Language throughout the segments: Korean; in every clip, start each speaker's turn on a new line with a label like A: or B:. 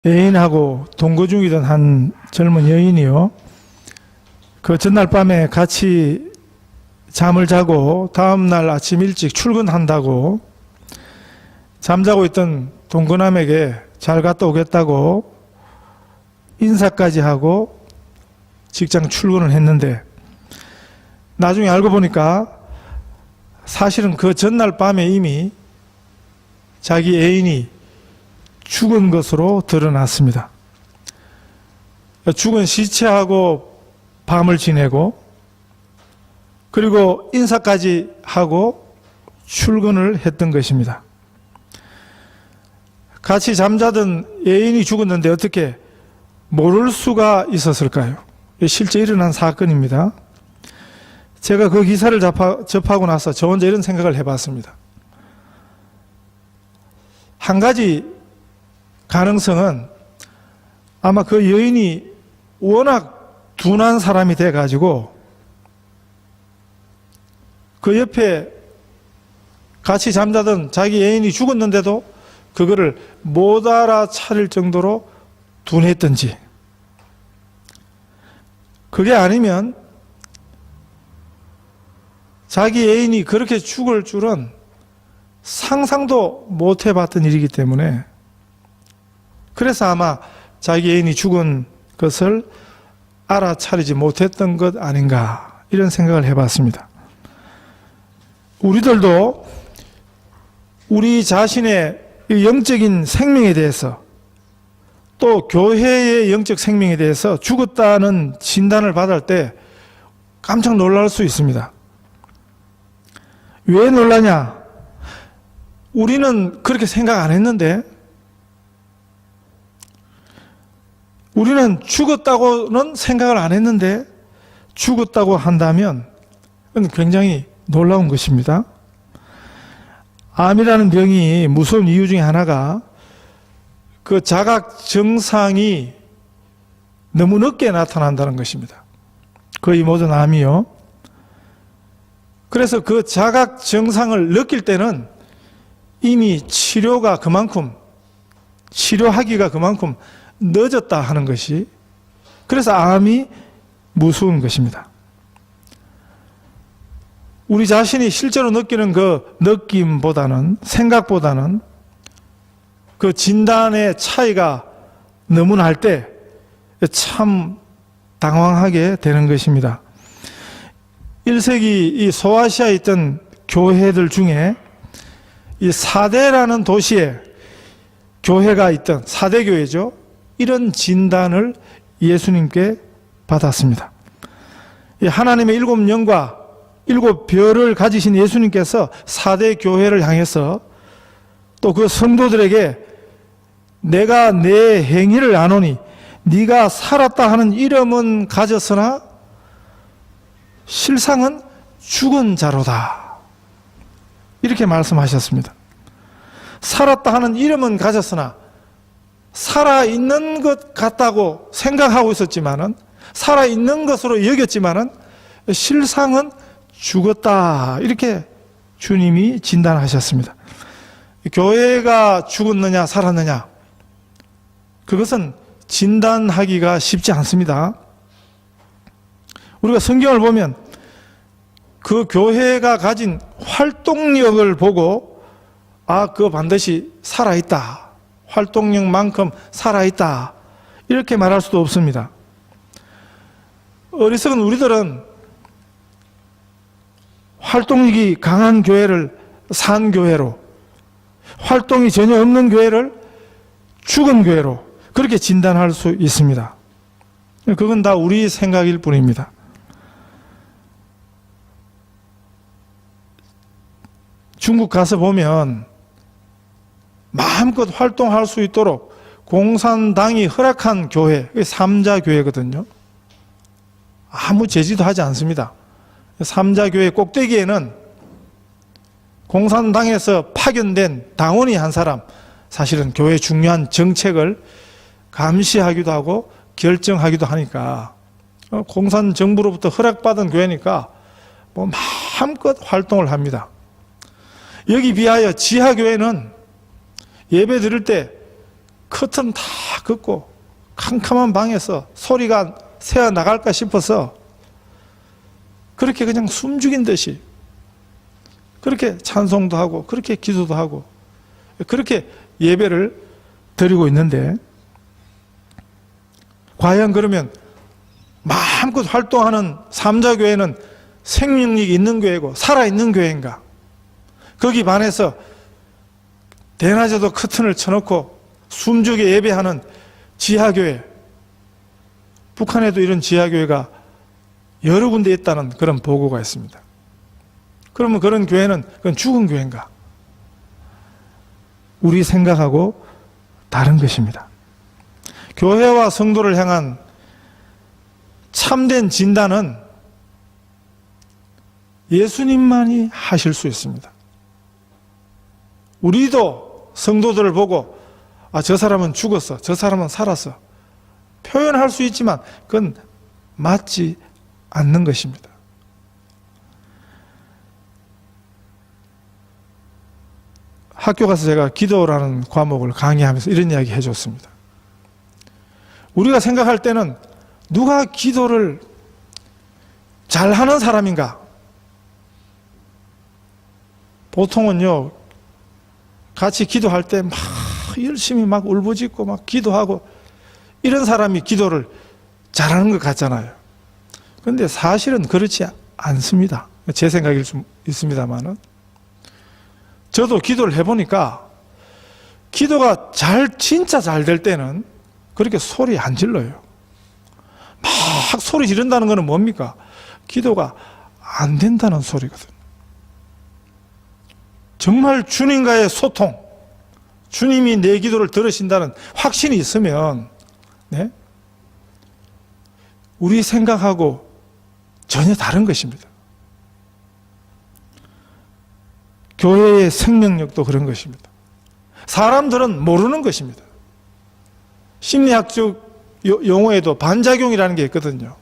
A: 애인하고 동거 중이던 한 젊은 여인이요. 그 전날 밤에 같이 잠을 자고 다음날 아침 일찍 출근한다고 잠자고 있던 동거남에게 잘 갔다 오겠다고 인사까지 하고 직장 출근을 했는데, 나중에 알고 보니까 사실은 그 전날 밤에 이미 자기 애인이 죽은 것으로 드러났습니다. 죽은 시체하고 밤을 지내고, 그리고 인사까지 하고 출근을 했던 것입니다. 같이 잠자던 애인이 죽었는데 어떻게 모를 수가 있었을까요? 실제 일어난 사건입니다. 제가 그 기사를 접하고 나서 저 혼자 이런 생각을 해봤습니다. 한 가지 가능성은 아마 그 여인이 워낙 둔한 사람이 돼가지고 그 옆에 같이 잠자던 자기 애인이 죽었는데도 그거를 못 알아차릴 정도로 둔했던지, 그게 아니면 자기 애인이 그렇게 죽을 줄은 상상도 못 해봤던 일이기 때문에, 그래서 아마 자기 애인이 죽은 것을 알아차리지 못했던 것 아닌가, 이런 생각을 해봤습니다. 우리들도 우리 자신의 영적인 생명에 대해서, 또 교회의 영적 생명에 대해서 죽었다는 진단을 받을 때 깜짝 놀랄 수 있습니다. 왜 놀라냐? 우리는 그렇게 생각 안 했는데, 우리는 죽었다고는 생각을 안 했는데 죽었다고 한다면 그건 굉장히 놀라운 것입니다. 암이라는 병이 무서운 이유 중에 하나가 그 자각 증상이 너무 늦게 나타난다는 것입니다. 거의 모든 암이요. 그래서 그 자각 증상을 느낄 때는 이미 치료하기가 그만큼 늦었다 하는 것이, 그래서 암이 무서운 것입니다. 우리 자신이 실제로 느끼는 그 느낌보다는, 생각보다는 그 진단의 차이가 너무 날 때 참 당황하게 되는 것입니다. 1세기 이 소아시아에 있던 교회들 중에 이 사대라는 도시에 교회가 있던 사대교회죠. 이런 진단을 예수님께 받았습니다. 하나님의 7영과 7별을 가지신 예수님께서 사대교회를 향해서 또 그 성도들에게 내가 내 행위를 아노니 네가 살았다 하는 이름은 가졌으나 실상은 죽은 자로다, 이렇게 말씀하셨습니다. 살았다 하는 이름은 가졌으나, 살아있는 것 같다고 생각하고 있었지만은, 살아있는 것으로 여겼지만은 실상은 죽었다, 이렇게 주님이 진단하셨습니다. 교회가 죽었느냐 살았느냐, 그것은 진단하기가 쉽지 않습니다. 우리가 성경을 보면 그 교회가 가진 활동력을 보고 그거 반드시 살아있다, 활동력만큼 살아있다, 이렇게 말할 수도 없습니다. 어리석은 우리들은 활동력이 강한 교회를 산 교회로, 활동이 전혀 없는 교회를 죽은 교회로 그렇게 진단할 수 있습니다. 그건 다 우리 생각일 뿐입니다. 중국 가서 보면 마음껏 활동할 수 있도록 공산당이 허락한 교회, 3자 교회거든요. 아무 제지도 하지 않습니다. 3자 교회 꼭대기에는 공산당에서 파견된 당원이 한 사람, 사실은 교회 중요한 정책을 감시하기도 하고 결정하기도 하니까, 공산정부로부터 허락받은 교회니까 마음껏 활동을 합니다. 여기 비하여 지하교회는 예배 드릴 때 커튼 다 긋고 캄캄한 방에서 소리가 새어 나갈까 싶어서 그렇게 그냥 숨죽인 듯이 그렇게 찬송도 하고 그렇게 기도도 하고 그렇게 예배를 드리고 있는데, 과연 그러면 마음껏 활동하는 삼자교회는 생명력이 있는 교회고 살아있는 교회인가? 거기 반해서 대낮에도 커튼을 쳐놓고 숨죽여 예배하는 지하교회, 북한에도 이런 지하교회가 여러 군데 있다는 그런 보고가 있습니다. 그러면 그런 교회는 그건 죽은 교회인가? 우리 생각하고 다른 것입니다. 교회와 성도를 향한 참된 진단은 예수님만이 하실 수 있습니다. 우리도 성도들을 보고 저 사람은 죽었어, 저 사람은 살았어 표현할 수 있지만 그건 맞지 않는 것입니다. 학교 가서 제가 기도라는 과목을 강의하면서 이런 이야기 해줬습니다. 우리가 생각할 때는 누가 기도를 잘하는 사람인가? 보통은요, 같이 기도할 때 막 열심히 막 울부짖고 막 기도하고 이런 사람이 기도를 잘하는 것 같잖아요. 그런데 사실은 그렇지 않습니다. 제 생각일 수 있습니다만은. 저도 기도를 해보니까 기도가 진짜 잘 될 때는 그렇게 소리 안 질러요. 막 소리 지른다는 것은 뭡니까? 기도가 안 된다는 소리거든요. 정말 주님과의 소통, 주님이 내 기도를 들으신다는 확신이 있으면, 네? 우리 생각하고 전혀 다른 것입니다. 교회의 생명력도 그런 것입니다. 사람들은 모르는 것입니다. 심리학적 용어에도 반작용이라는 게 있거든요.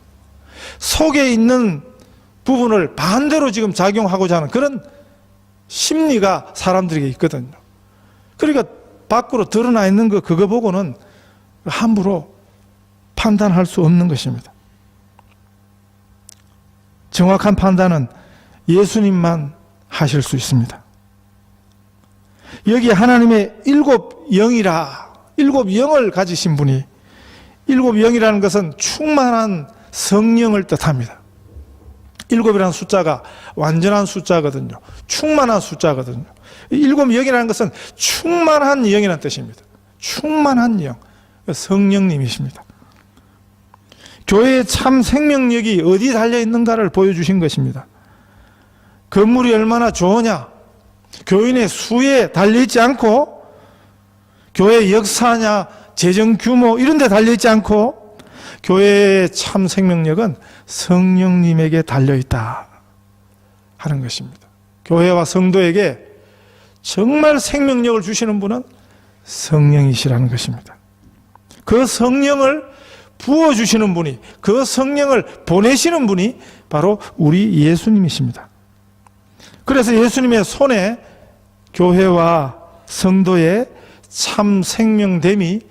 A: 속에 있는 부분을 반대로 지금 작용하고자 하는 그런 심리가 사람들에게 있거든요. 그러니까 밖으로 드러나 있는 그거 보고는 함부로 판단할 수 없는 것입니다. 정확한 판단은 예수님만 하실 수 있습니다. 여기 하나님의 일곱 영을 가지신 분이, 일곱 영이라는 것은 충만한 성령을 뜻합니다. 일곱이라는 숫자가 완전한 숫자거든요. 충만한 숫자거든요. 일곱 영이라는 것은 충만한 영이라는 뜻입니다. 충만한 영, 성령님이십니다. 교회의 참 생명력이 어디 달려있는가를 보여주신 것입니다. 건물이 얼마나 좋으냐, 교인의 수에 달려있지 않고 교회의 역사냐, 재정 규모 이런 데 달려있지 않고 교회의 참 생명력은 성령님에게 달려있다 하는 것입니다. 교회와 성도에게 정말 생명력을 주시는 분은 성령이시라는 것입니다. 그 성령을 부어주시는 분이, 그 성령을 보내시는 분이 바로 우리 예수님이십니다. 그래서 예수님의 손에 교회와 성도의 참 생명됨이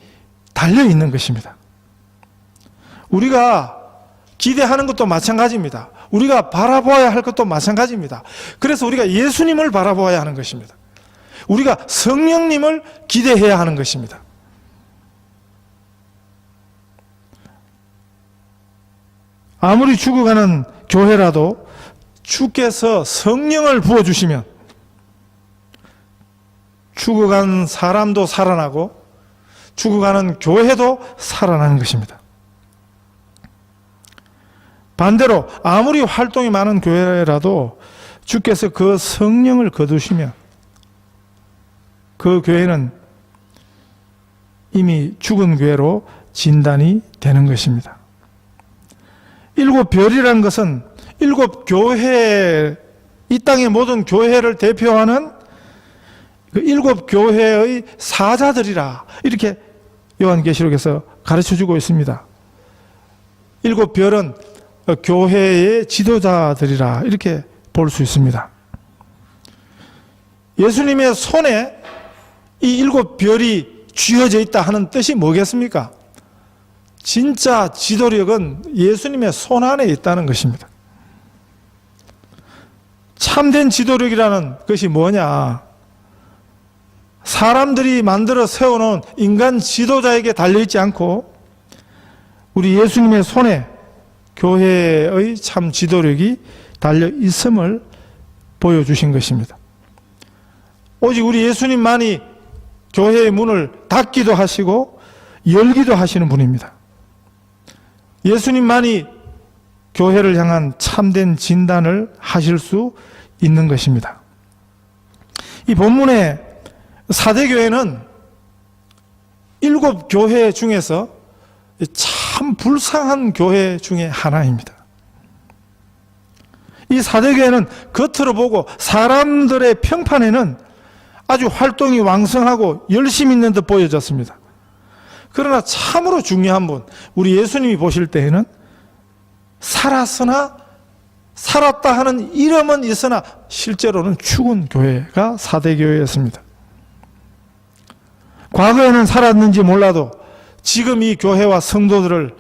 A: 달려있는 것입니다. 우리가 기대하는 것도 마찬가지입니다. 우리가 바라보아야 할 것도 마찬가지입니다. 그래서 우리가 예수님을 바라보아야 하는 것입니다. 우리가 성령님을 기대해야 하는 것입니다. 아무리 죽어가는 교회라도 주께서 성령을 부어주시면 죽어간 사람도 살아나고 죽어가는 교회도 살아나는 것입니다. 반대로 아무리 활동이 많은 교회라도 주께서 그 성령을 거두시면 그 교회는 이미 죽은 교회로 진단이 되는 것입니다. 일곱 별이라는 것은 일곱 교회, 이 땅의 모든 교회를 대표하는 그 일곱 교회의 사자들이라 이렇게 요한계시록에서 가르쳐주고 있습니다. 일곱 별은 교회의 지도자들이라 이렇게 볼 수 있습니다. 예수님의 손에 이 일곱 별이 쥐어져 있다 하는 뜻이 뭐겠습니까? 진짜 지도력은 예수님의 손 안에 있다는 것입니다. 참된 지도력이라는 것이 뭐냐? 사람들이 만들어 세워놓은 인간 지도자에게 달려있지 않고 우리 예수님의 손에 교회의 참 지도력이 달려있음을 보여주신 것입니다. 오직 우리 예수님만이 교회의 문을 닫기도 하시고 열기도 하시는 분입니다. 예수님만이 교회를 향한 참된 진단을 하실 수 있는 것입니다. 이 본문의 사대교회는 7교회 중에서 참 불쌍한 교회 중에 하나입니다. 이 사대교회는 겉으로 보고 사람들의 평판에는 아주 활동이 왕성하고 열심히 있는 듯 보여졌습니다. 그러나 참으로 중요한 분, 우리 예수님이 보실 때에는 살았으나 살았다 하는 이름은 있으나 실제로는 죽은 교회가 사대교회였습니다. 과거에는 살았는지 몰라도 지금 이 교회와 성도들을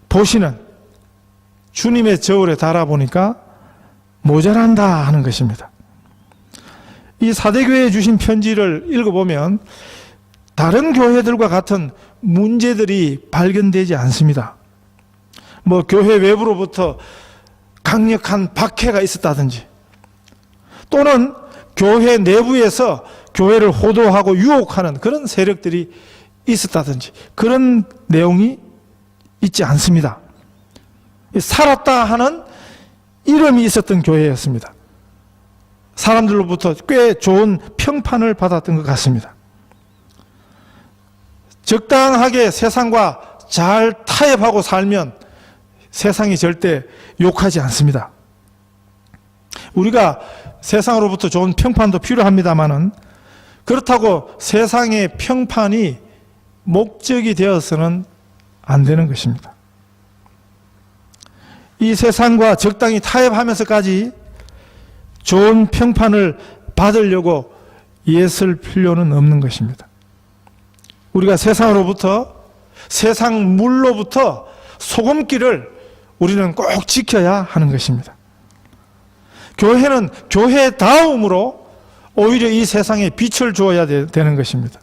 A: 보시는 주님의 저울에 달아보니까 모자란다 하는 것입니다. 이 사대교회에 주신 편지를 읽어보면 다른 교회들과 같은 문제들이 발견되지 않습니다. 교회 외부로부터 강력한 박해가 있었다든지 또는 교회 내부에서 교회를 호도하고 유혹하는 그런 세력들이 있었다든지 그런 내용이 있지 않습니다. 살았다 하는 이름이 있었던 교회였습니다. 사람들로부터 꽤 좋은 평판을 받았던 것 같습니다. 적당하게 세상과 잘 타협하고 살면 세상이 절대 욕하지 않습니다. 우리가 세상으로부터 좋은 평판도 필요합니다마는 그렇다고 세상의 평판이 목적이 되어서는 안 되는 것입니다. 이 세상과 적당히 타협하면서까지 좋은 평판을 받으려고 애쓸 필요는 없는 것입니다. 우리가 세상으로부터, 세상 물로부터 소금기를 우리는 꼭 지켜야 하는 것입니다. 교회는 교회다움으로 오히려 이 세상에 빛을 주어야 되는 것입니다.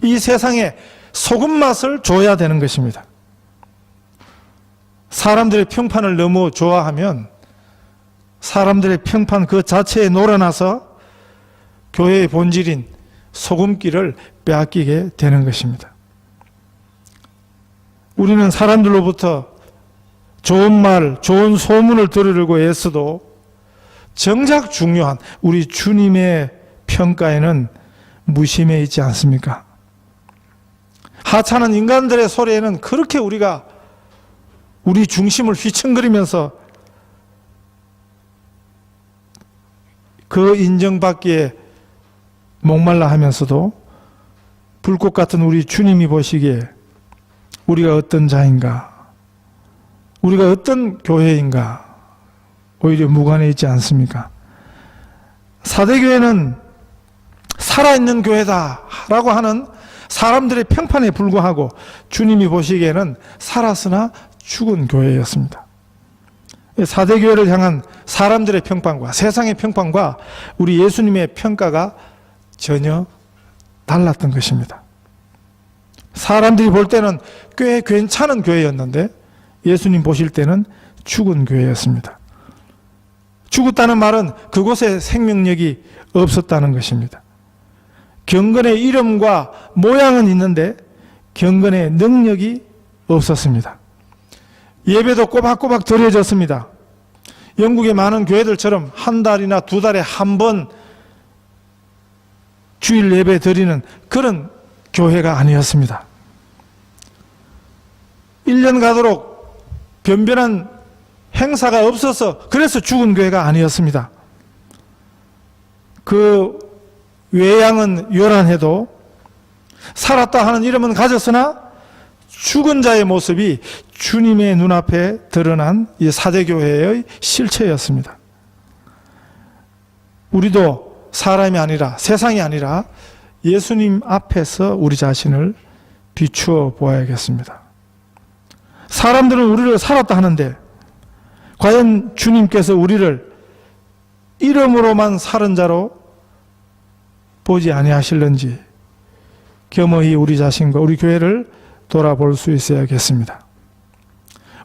A: 이 세상에 소금 맛을 줘야 되는 것입니다. 사람들의 평판을 너무 좋아하면 사람들의 평판 그 자체에 놀아나서 교회의 본질인 소금기를 빼앗기게 되는 것입니다. 우리는 사람들로부터 좋은 말, 좋은 소문을 들으려고 애써도 정작 중요한 우리 주님의 평가에는 무심해 있지 않습니까? 하찮은 인간들의 소리에는 그렇게 우리가 우리 중심을 휘청거리면서 그 인정받기에 목말라 하면서도 불꽃 같은 우리 주님이 보시기에 우리가 어떤 자인가, 우리가 어떤 교회인가 오히려 무관해 있지 않습니까? 사대교회는 살아있는 교회다라고 하는 사람들의 평판에 불과하고 주님이 보시기에는 살았으나 죽은 교회였습니다. 사대교회를 향한 사람들의 평판과 세상의 평판과 우리 예수님의 평가가 전혀 달랐던 것입니다. 사람들이 볼 때는 꽤 괜찮은 교회였는데 예수님 보실 때는 죽은 교회였습니다. 죽었다는 말은 그곳에 생명력이 없었다는 것입니다. 경건의 이름과 모양은 있는데 경건의 능력이 없었습니다. 예배도 꼬박꼬박 드려졌습니다. 영국의 많은 교회들처럼 한 달이나 두 달에 한 번 주일 예배 드리는 그런 교회가 아니었습니다. 1년 가도록 변변한 행사가 없어서 그래서 죽은 교회가 아니었습니다. 그 외양은 요란해도 살았다 하는 이름은 가졌으나 죽은 자의 모습이 주님의 눈앞에 드러난 이 사대교회의 실체였습니다. 우리도 사람이 아니라 세상이 아니라 예수님 앞에서 우리 자신을 비추어 보아야겠습니다. 사람들은 우리를 살았다 하는데 과연 주님께서 우리를 이름으로만 살은 자로 보지 아니하실는지 겸허히 우리 자신과 우리 교회를 돌아볼 수 있어야겠습니다.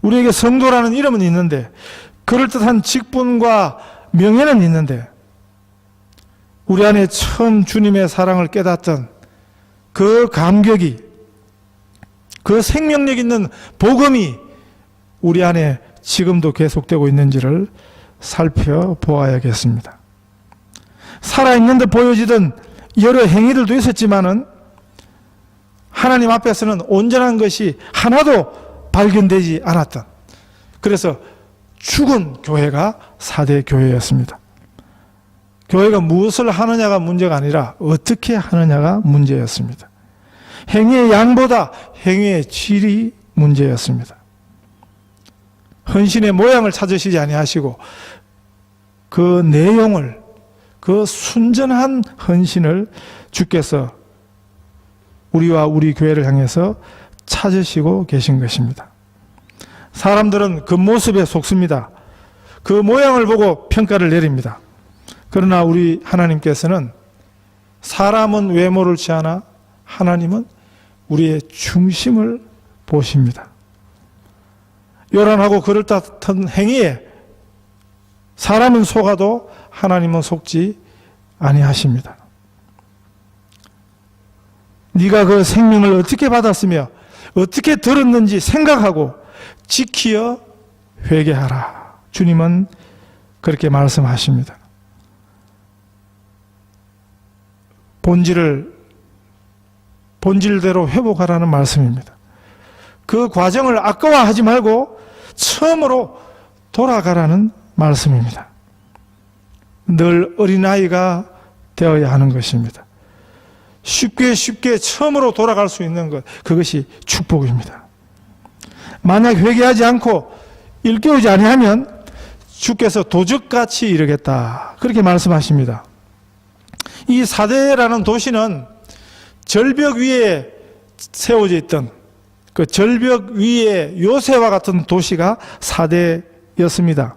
A: 우리에게 성도라는 이름은 있는데 그럴듯한 직분과 명예는 있는데 우리 안에 처음 주님의 사랑을 깨닫던 그 감격이, 그 생명력 있는 복음이 우리 안에 지금도 계속되고 있는지를 살펴보아야겠습니다. 살아있는 듯 보여지던 여러 행위들도 있었지만은 하나님 앞에서는 온전한 것이 하나도 발견되지 않았던, 그래서 죽은 교회가 사대 교회였습니다. 교회가 무엇을 하느냐가 문제가 아니라 어떻게 하느냐가 문제였습니다. 행위의 양보다 행위의 질이 문제였습니다. 헌신의 모양을 찾으시지 아니하시고 그 내용을, 그 순전한 헌신을 주께서 우리와 우리 교회를 향해서 찾으시고 계신 것입니다. 사람들은 그 모습에 속습니다. 그 모양을 보고 평가를 내립니다. 그러나 우리 하나님께서는 사람은 외모를 취하나 하나님은 우리의 중심을 보십니다. 요란하고 그럴듯한 행위에 사람은 속아도 하나님은 속지 아니하십니다. 네가 그 생명을 어떻게 받았으며 어떻게 들었는지 생각하고 지키어 회개하라. 주님은 그렇게 말씀하십니다. 본질대로 회복하라는 말씀입니다. 그 과정을 아까워하지 말고 처음으로 돌아가라는 말씀입니다. 늘 어린아이가 되어야 하는 것입니다. 쉽게 처음으로 돌아갈 수 있는 것, 그것이 축복입니다. 만약 회개하지 않고 일깨우지 아니하면 주께서 도적같이 이르겠다, 그렇게 말씀하십니다. 이 사대라는 도시는 절벽 위에 세워져 있던 그 절벽 위에 요새와 같은 도시가 사대였습니다.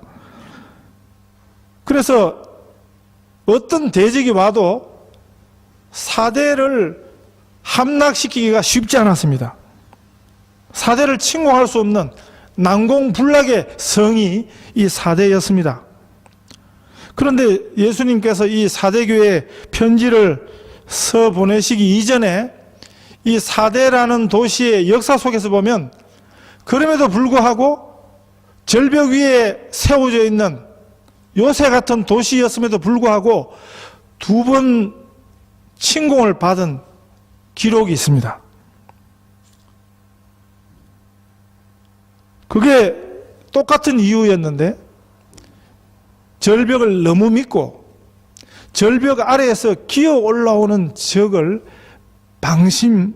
A: 그래서 어떤 대적이 와도 사대를 함락시키기가 쉽지 않았습니다. 사대를 침공할 수 없는 난공불락의 성이 이 사대였습니다. 그런데 예수님께서 이 사대교회에 편지를 써 보내시기 이전에 이 사대라는 도시의 역사 속에서 보면 그럼에도 불구하고 절벽 위에 세워져 있는 요새 같은 도시였음에도 불구하고 2번 침공을 받은 기록이 있습니다. 그게 똑같은 이유였는데 절벽을 너무 믿고 절벽 아래에서 기어 올라오는 적을 방심했던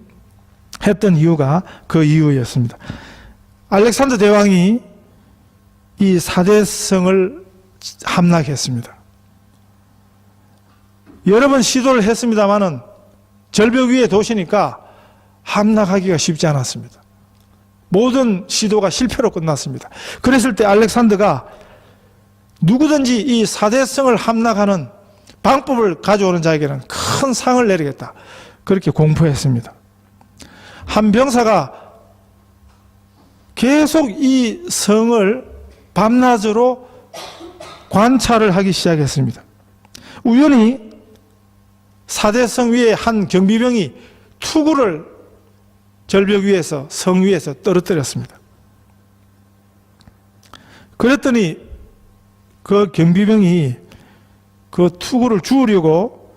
A: 이유가 그 이유였습니다. 알렉산더 대왕이 이 사대성을 함락했습니다. 여러 번 시도를 했습니다마는 절벽 위에 도시니까 함락하기가 쉽지 않았습니다. 모든 시도가 실패로 끝났습니다. 그랬을 때 알렉산더가 누구든지 이 사대성을 함락하는 방법을 가져오는 자에게는 큰 상을 내리겠다, 그렇게 공포했습니다. 한 병사가 계속 이 성을 밤낮으로 관찰을 하기 시작했습니다. 우연히 사대성 위에 한 경비병이 투구를 절벽 위에서, 성 위에서 떨어뜨렸습니다. 그랬더니 그 경비병이 그 투구를 주우려고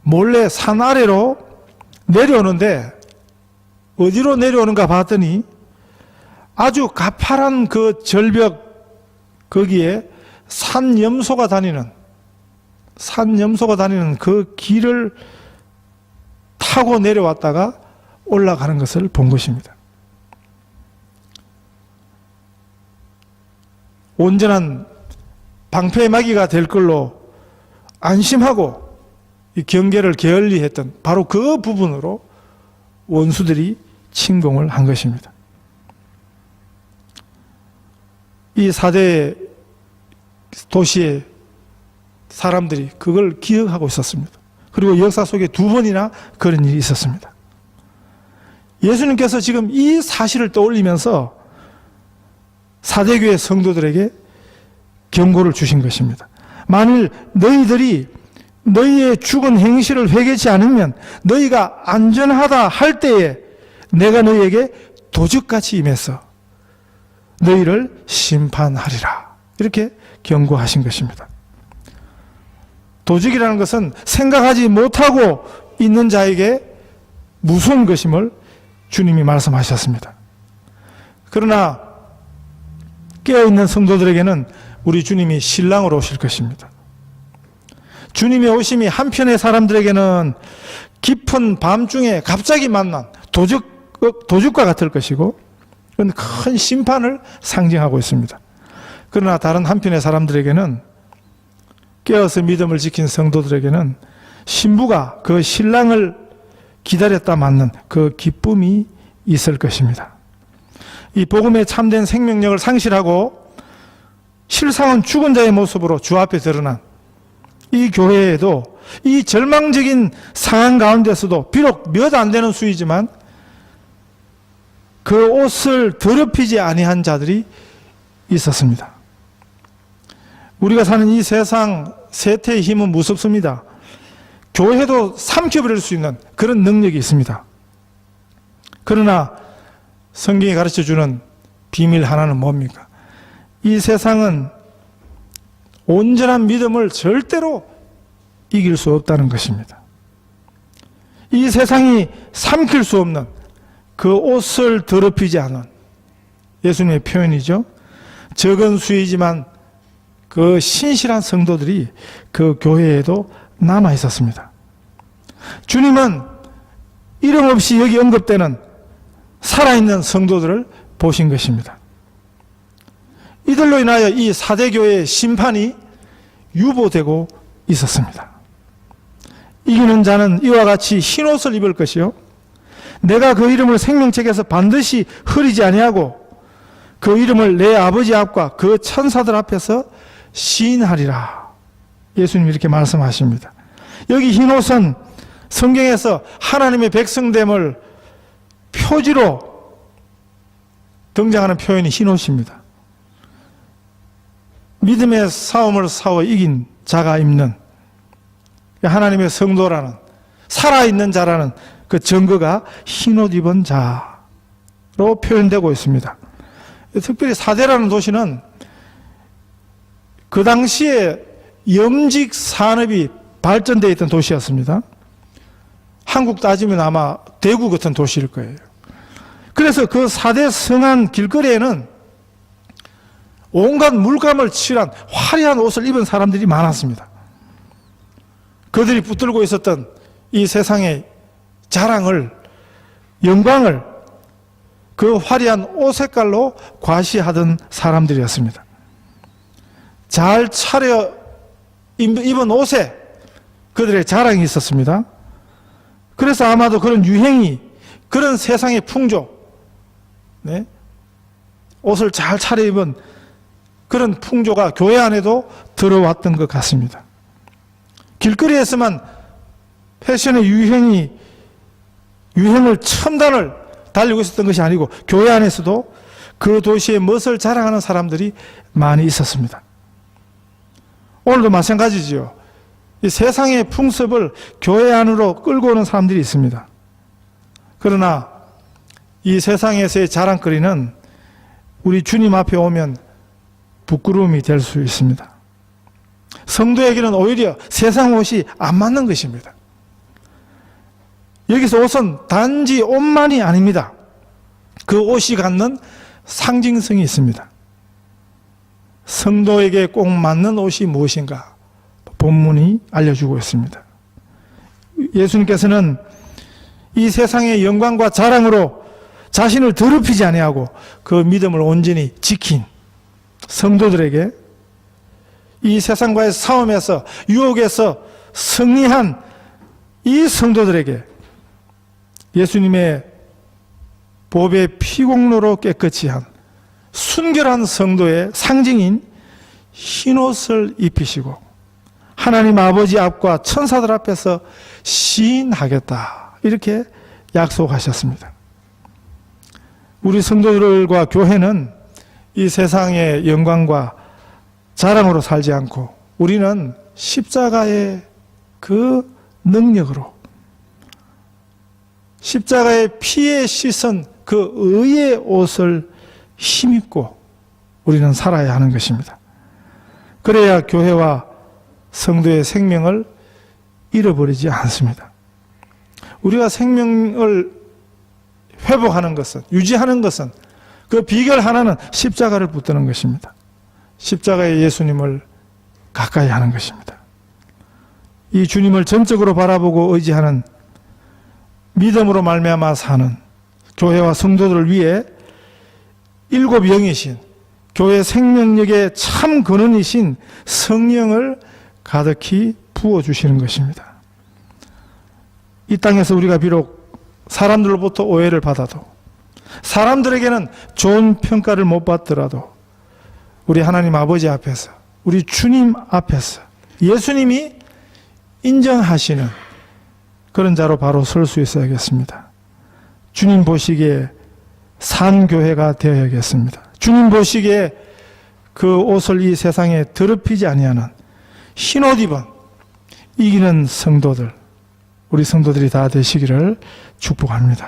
A: 몰래 산 아래로 내려오는데 어디로 내려오는가 봤더니 아주 가파른 그 절벽 거기에 산염소가 다니는 그 길을 타고 내려왔다가 올라가는 것을 본 것입니다. 온전한 방패막이가 될 걸로 안심하고 이 경계를 게을리했던 바로 그 부분으로 원수들이 침공을 한 것입니다. 이 4대 도시의 사람들이 그걸 기억하고 있었습니다. 그리고 역사 속에 2번이나 그런 일이 있었습니다. 예수님께서 지금 이 사실을 떠올리면서 4대 교회 성도들에게 경고를 주신 것입니다. 만일 너희들이 너희의 죽은 행실을 회개치 않으면 너희가 안전하다 할 때에 내가 너희에게 도적같이 임해서 너희를 심판하리라. 이렇게 경고하신 것입니다. 도적이라는 것은 생각하지 못하고 있는 자에게 무서운 것임을 주님이 말씀하셨습니다. 그러나 깨어있는 성도들에게는 우리 주님이 신랑으로 오실 것입니다. 주님의 오심이 한편의 사람들에게는 깊은 밤중에 갑자기 만난 도적과 같을 것이고 그건 큰 심판을 상징하고 있습니다. 그러나 다른 한편의 사람들에게는 깨어서 믿음을 지킨 성도들에게는 신부가 그 신랑을 기다렸다 맞는 그 기쁨이 있을 것입니다. 이 복음의 참된 생명력을 상실하고 실상은 죽은 자의 모습으로 주 앞에 드러난 이 교회에도 이 절망적인 상황 가운데서도 비록 몇 안 되는 수이지만 그 옷을 더럽히지 아니한 자들이 있었습니다. 우리가 사는 이 세상 세태의 힘은 무섭습니다. 교회도 삼켜버릴 수 있는 그런 능력이 있습니다. 그러나 성경이 가르쳐주는 비밀 하나는 뭡니까? 이 세상은 온전한 믿음을 절대로 이길 수 없다는 것입니다. 이 세상이 삼킬 수 없는 그 옷을 더럽히지 않은 예수님의 표현이죠. 적은 수이지만 그 신실한 성도들이 그 교회에도 남아 있었습니다. 주님은 이름 없이 여기 언급되는 살아있는 성도들을 보신 것입니다. 이들로 인하여 이 4대 교회의 심판이 유보되고 있었습니다. 이기는 자는 이와 같이 흰옷을 입을 것이요 내가 그 이름을 생명책에서 반드시 흐리지 아니하고 그 이름을 내 아버지 앞과 그 천사들 앞에서 시인하리라. 예수님이 이렇게 말씀하십니다. 여기 흰옷은 성경에서 하나님의 백성됨을 표지로 등장하는 표현이 흰옷입니다. 믿음의 싸움을 싸워 이긴 자가 입는 하나님의 성도라는 살아있는 자라는 그 증거가 흰옷 입은 자로 표현되고 있습니다. 특별히 사대라는 도시는 그 당시에 염직 산업이 발전되어 있던 도시였습니다. 한국 따지면 아마 대구 같은 도시일 거예요. 그래서 그 4대 성안 길거리에는 온갖 물감을 칠한 화려한 옷을 입은 사람들이 많았습니다. 그들이 붙들고 있었던 이 세상의 자랑을, 영광을 그 화려한 옷 색깔로 과시하던 사람들이었습니다. 잘 차려 입은 옷에 그들의 자랑이 있었습니다. 그래서 아마도 그런 유행이, 그런 세상의 풍조, 네? 옷을 잘 차려입은 그런 풍조가 교회 안에도 들어왔던 것 같습니다. 길거리에서만 패션의 유행을 첨단을 달리고 있었던 것이 아니고 교회 안에서도 그 도시의 멋을 자랑하는 사람들이 많이 있었습니다. 오늘도 마찬가지지요. 이 세상의 풍습을 교회 안으로 끌고 오는 사람들이 있습니다. 그러나 이 세상에서의 자랑거리는 우리 주님 앞에 오면 부끄러움이 될 수 있습니다. 성도에게는 오히려 세상 옷이 안 맞는 것입니다. 여기서 옷은 단지 옷만이 아닙니다. 그 옷이 갖는 상징성이 있습니다. 성도에게 꼭 맞는 옷이 무엇인가? 본문이 알려주고 있습니다. 예수님께서는 이 세상의 영광과 자랑으로 자신을 더럽히지 아니하고 그 믿음을 온전히 지킨 성도들에게 이 세상과의 싸움에서 유혹에서 승리한 이 성도들에게 예수님의 보배 피공로로 깨끗이 한 순결한 성도의 상징인 흰옷을 입히시고 하나님 아버지 앞과 천사들 앞에서 시인하겠다, 이렇게 약속하셨습니다. 우리 성도들과 교회는 이 세상의 영광과 자랑으로 살지 않고 우리는 십자가의 그 능력으로, 십자가의 피에 씻은 그 의의 옷을 힘입고 우리는 살아야 하는 것입니다. 그래야 교회와 성도의 생명을 잃어버리지 않습니다. 우리가 생명을 회복하는 것은, 유지하는 것은, 그 비결 하나는 십자가를 붙드는 것입니다. 십자가의 예수님을 가까이 하는 것입니다. 이 주님을 전적으로 바라보고 의지하는, 믿음으로 말미암아 사는 교회와 성도들을 위해 일곱 영이신, 교회 생명력의 참 근원이신 성령을 가득히 부어주시는 것입니다. 이 땅에서 우리가 비록 사람들로부터 오해를 받아도, 사람들에게는 좋은 평가를 못 받더라도 우리 하나님 아버지 앞에서, 우리 주님 앞에서 예수님이 인정하시는 그런 자로 바로 설 수 있어야겠습니다. 주님 보시기에 산 교회가 되어야겠습니다. 주님 보시기에 그 옷을 이 세상에 더럽히지 아니하는 흰옷 입은 이기는 성도들, 우리 성도들이 다 되시기를 축복합니다.